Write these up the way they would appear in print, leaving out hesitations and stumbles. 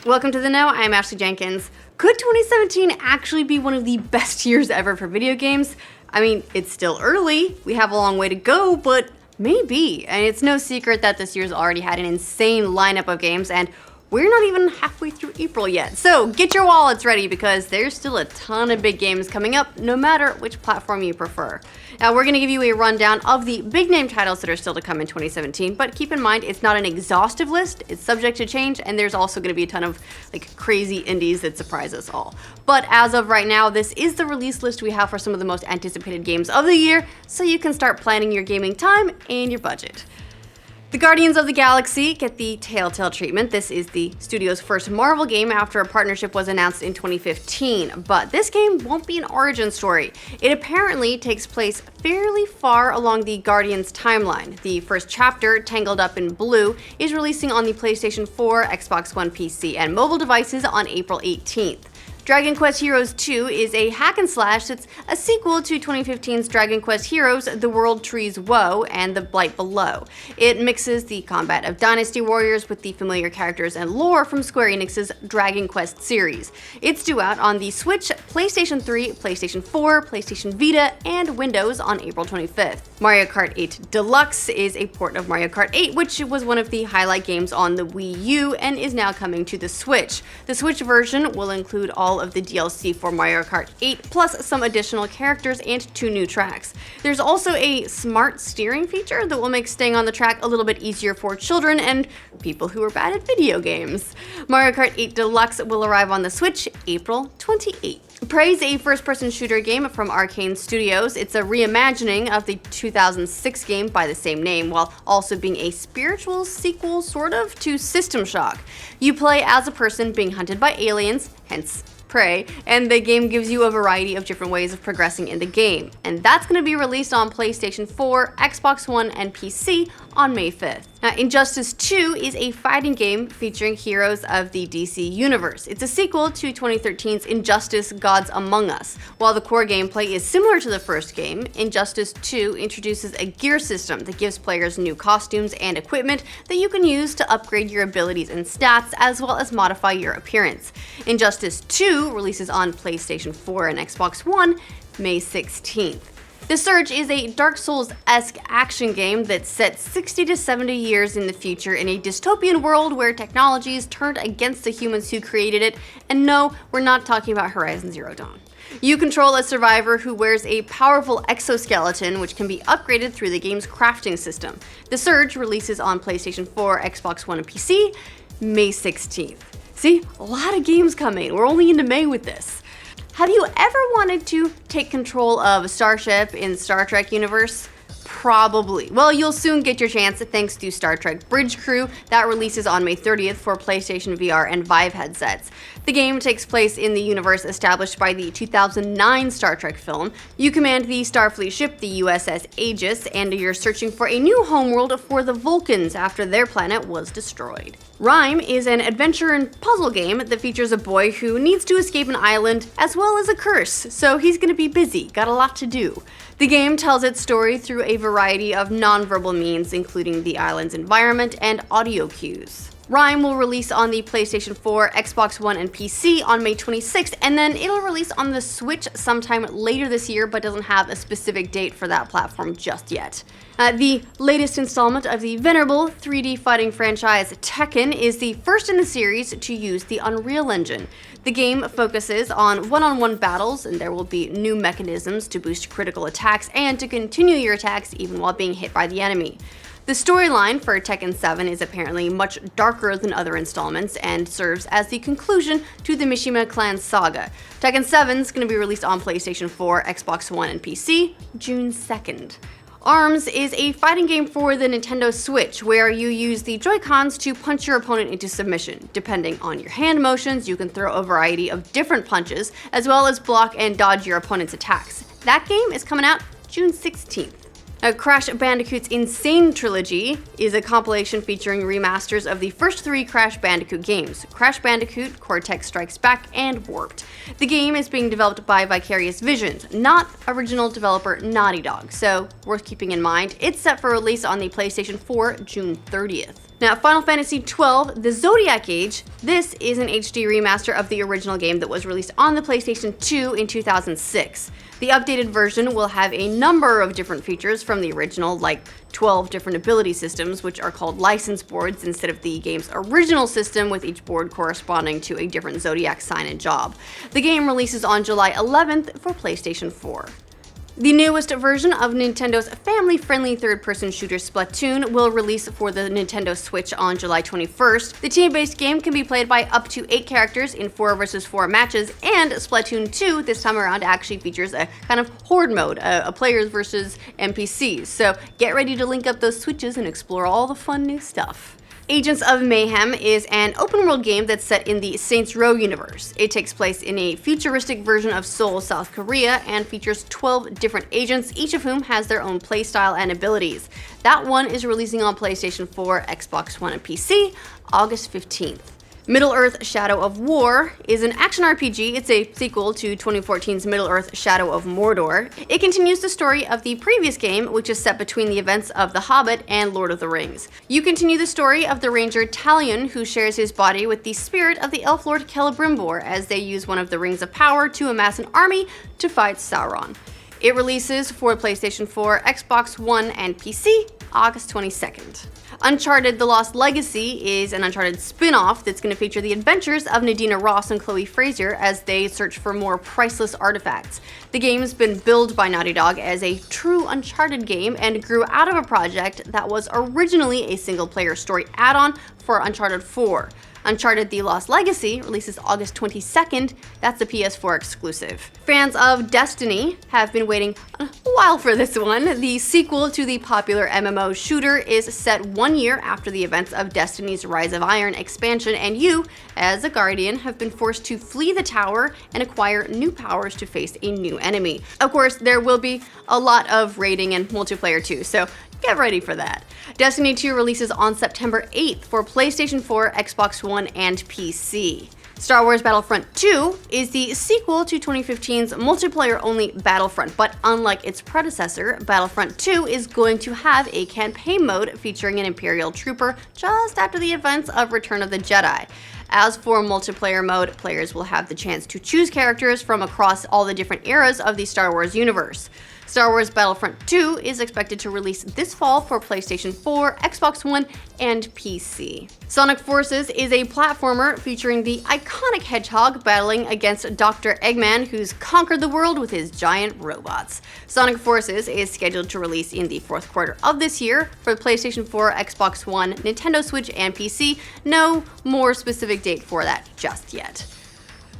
Welcome to the Know, I'm Ashley Jenkins. Could 2017 actually be one of the best years ever for video games? I mean, it's still early, we have a long way to go, but maybe. And it's no secret that this year's already had an insane lineup of games, and we're not even halfway through April yet. So get your wallets ready because there's still a ton of big games coming up, no matter which platform you prefer. Now we're gonna give you a rundown of the big name titles that are still to come in 2017, but keep in mind it's not an exhaustive list, it's subject to change, and there's also gonna be a ton of crazy indies that surprise us all. But as of right now, this is the release list we have for some of the most anticipated games of the year, so you can start planning your gaming time and your budget. The Guardians of the Galaxy get the Telltale treatment. This is the studio's first Marvel game after a partnership was announced in 2015, but this game won't be an origin story. It apparently takes place fairly far along the Guardians timeline. The first chapter, Tangled Up in Blue, is releasing on the PlayStation 4, Xbox One, PC, and mobile devices on April 18th. Dragon Quest Heroes 2 is a hack and slash that's a sequel to 2015's Dragon Quest Heroes, The World Tree's Woe, and The Blight Below. It mixes the combat of Dynasty Warriors with the familiar characters and lore from Square Enix's Dragon Quest series. It's due out on the Switch, PlayStation 3, PlayStation 4, PlayStation Vita, and Windows on April 25th. Mario Kart 8 Deluxe is a port of Mario Kart 8, which was one of the highlight games on the Wii U and is now coming to the Switch. The Switch version will include all of the DLC for Mario Kart 8, plus some additional characters and 2 new tracks. There's also a smart steering feature that will make staying on the track a little bit easier for children and people who are bad at video games. Mario Kart 8 Deluxe will arrive on the Switch April 28th. Prey is a first-person shooter game from Arcane Studios. It's a reimagining of the 2006 game by the same name, while also being a spiritual sequel, sort of, to System Shock. You play as a person being hunted by aliens, hence Prey, and the game gives you a variety of different ways of progressing in the game. And that's going to be released on PlayStation 4, Xbox One, and PC on May 5th. Now, Injustice 2 is a fighting game featuring heroes of the DC Universe. It's a sequel to 2013's Injustice: Gods Among Us. While the core gameplay is similar to the first game, Injustice 2 introduces a gear system that gives players new costumes and equipment that you can use to upgrade your abilities and stats, as well as modify your appearance. Injustice 2 releases on PlayStation 4 and Xbox One May 16th. The Surge is a Dark Souls-esque action game that's set 60 to 70 years in the future in a dystopian world where technology is turned against the humans who created it, and no, we're not talking about Horizon Zero Dawn. You control a survivor who wears a powerful exoskeleton which can be upgraded through the game's crafting system. The Surge releases on PlayStation 4, Xbox One, and PC May 16th. See, a lot of games coming. We're only into May with this. Have you ever wanted to take control of a starship in Star Trek universe? Probably. Well, you'll soon get your chance thanks to Star Trek Bridge Crew that releases on May 30th for PlayStation VR and Vive headsets. The game takes place in the universe established by the 2009 Star Trek film. You command the Starfleet ship, the USS Aegis, and you're searching for a new homeworld for the Vulcans after their planet was destroyed. Rime is an adventure and puzzle game that features a boy who needs to escape an island as well as a curse, so he's gonna be busy, got a lot to do. The game tells its story through a variety of nonverbal means, including the island's environment and audio cues. Rime will release on the PlayStation 4, Xbox One, and PC on May 26th, and then it'll release on the Switch sometime later this year, but doesn't have a specific date for that platform just yet. The latest installment of the venerable 3D fighting franchise Tekken is the first in the series to use the Unreal Engine. The game focuses on one-on-one battles, and there will be new mechanisms to boost critical attacks and to continue your attacks even while being hit by the enemy. The storyline for Tekken 7 is apparently much darker than other installments and serves as the conclusion to the Mishima clan saga. Tekken 7 is going to be released on PlayStation 4, Xbox One, and PC June 2nd. ARMS is a fighting game for the Nintendo Switch where you use the Joy-Cons to punch your opponent into submission. Depending on your hand motions, you can throw a variety of different punches, as well as block and dodge your opponent's attacks. That game is coming out June 16th. Crash Bandicoot's Insane Trilogy is a compilation featuring remasters of the first 3 Crash Bandicoot games: Crash Bandicoot, Cortex Strikes Back, and Warped. The game is being developed by Vicarious Visions, not original developer Naughty Dog, so worth keeping in mind. It's set for release on the PlayStation 4 June 30th. Now, Final Fantasy XII, The Zodiac Age, this is an HD remaster of the original game that was released on the PlayStation 2 in 2006. The updated version will have a number of different features from the original, like 12 different ability systems, which are called license boards instead of the game's original system, with each board corresponding to a different Zodiac sign and job. The game releases on July 11th for PlayStation 4. The newest version of Nintendo's family-friendly third-person shooter Splatoon will release for the Nintendo Switch on July 21st. The team-based game can be played by up to 8 characters in 4 versus 4 matches, and Splatoon 2 this time around actually features a kind of horde mode, a players versus NPCs. So get ready to link up those switches and explore all the fun new stuff. Agents of Mayhem is an open-world game that's set in the Saints Row universe. It takes place in a futuristic version of Seoul, South Korea, and features 12 different agents, each of whom has their own playstyle and abilities. That one is releasing on PlayStation 4, Xbox One, and PC August 15th. Middle-earth: Shadow of War is an action RPG. It's a sequel to 2014's Middle-earth: Shadow of Mordor. It continues the story of the previous game, which is set between the events of The Hobbit and Lord of the Rings. You continue the story of the ranger Talion, who shares his body with the spirit of the elf lord Celebrimbor as they use one of the Rings of Power to amass an army to fight Sauron. It releases for PlayStation 4, Xbox One, and PC August 22nd. Uncharted: The Lost Legacy is an Uncharted spin-off that's going to feature the adventures of Nadina Ross and Chloe Fraser as they search for more priceless artifacts. The game's been billed by Naughty Dog as a true Uncharted game and grew out of a project that was originally a single-player story add-on for Uncharted 4. Uncharted: The Lost Legacy releases August 22nd. That's a PS4 exclusive. Fans of Destiny have been waiting a while for this one. The sequel to the popular MMO shooter is set 1 year after the events of Destiny's Rise of Iron expansion, and you, as a Guardian, have been forced to flee the tower and acquire new powers to face a new enemy. Of course, there will be a lot of raiding and multiplayer too, so get ready for that. Destiny 2 releases on September 8th for PlayStation 4, Xbox One, and PC. Star Wars Battlefront 2 is the sequel to 2015's multiplayer-only Battlefront, but unlike its predecessor, Battlefront 2 is going to have a campaign mode featuring an Imperial trooper just after the events of Return of the Jedi. As for multiplayer mode, players will have the chance to choose characters from across all the different eras of the Star Wars universe. Star Wars Battlefront 2 is expected to release this fall for PlayStation 4, Xbox One, and PC. Sonic Forces is a platformer featuring the iconic hedgehog battling against Dr. Eggman, who's conquered the world with his giant robots. Sonic Forces is scheduled to release in the 4th quarter of this year for PlayStation 4, Xbox One, Nintendo Switch, and PC. No more specific date for that just yet.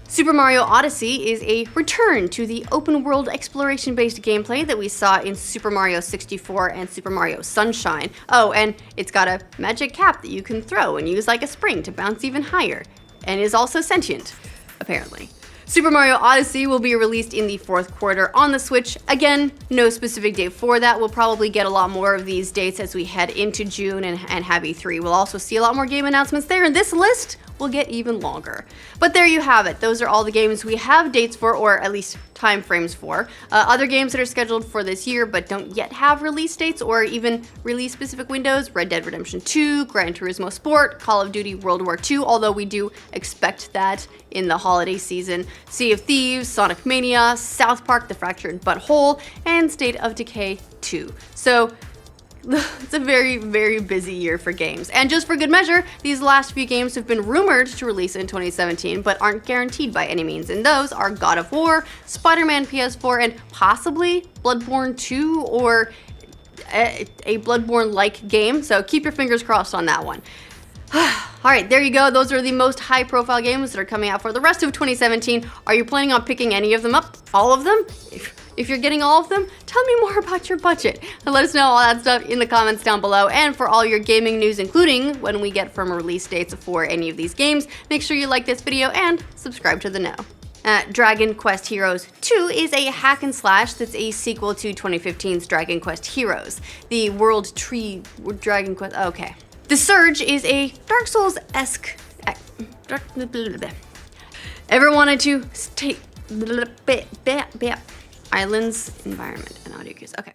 Super Mario Odyssey is a return to the open-world exploration-based gameplay that we saw in Super Mario 64 and Super Mario Sunshine. Oh, and it's got a magic cap that you can throw and use like a spring to bounce even higher, and is also sentient, apparently. Super Mario Odyssey will be released in the 4th quarter on the Switch. Again, no specific date for that. We'll probably get a lot more of these dates as we head into June and have E3. We'll also see a lot more game announcements there, and this list will get even longer. But there you have it. Those are all the games we have dates for, or at least time frames for. Other games that are scheduled for this year but don't yet have release dates or even release specific windows: Red Dead Redemption 2, Gran Turismo Sport, Call of Duty World War II, although we do expect that in the holiday season, Sea of Thieves, Sonic Mania, South Park: The Fractured But Whole, and State of Decay 2. So it's a very, very busy year for games. And just for good measure, these last few games have been rumored to release in 2017, but aren't guaranteed by any means. And those are God of War, Spider-Man PS4, and possibly Bloodborne 2 or a Bloodborne-like game. So keep your fingers crossed on that one. Alright, there you go. Those are the most high-profile games that are coming out for the rest of 2017. Are you planning on picking any of them up? All of them? If you're getting all of them, tell me more about your budget. And let us know all that stuff in the comments down below. And for all your gaming news, including when we get firm release dates for any of these games, make sure you like this video and subscribe to the know. Dragon Quest Heroes 2 is a hack and slash that's a sequel to 2015's Dragon Quest Heroes. The World Tree Dragon Quest, okay. The Surge is a Dark Souls-esque ever wanted to stay islands, environment, and audio cues. Okay.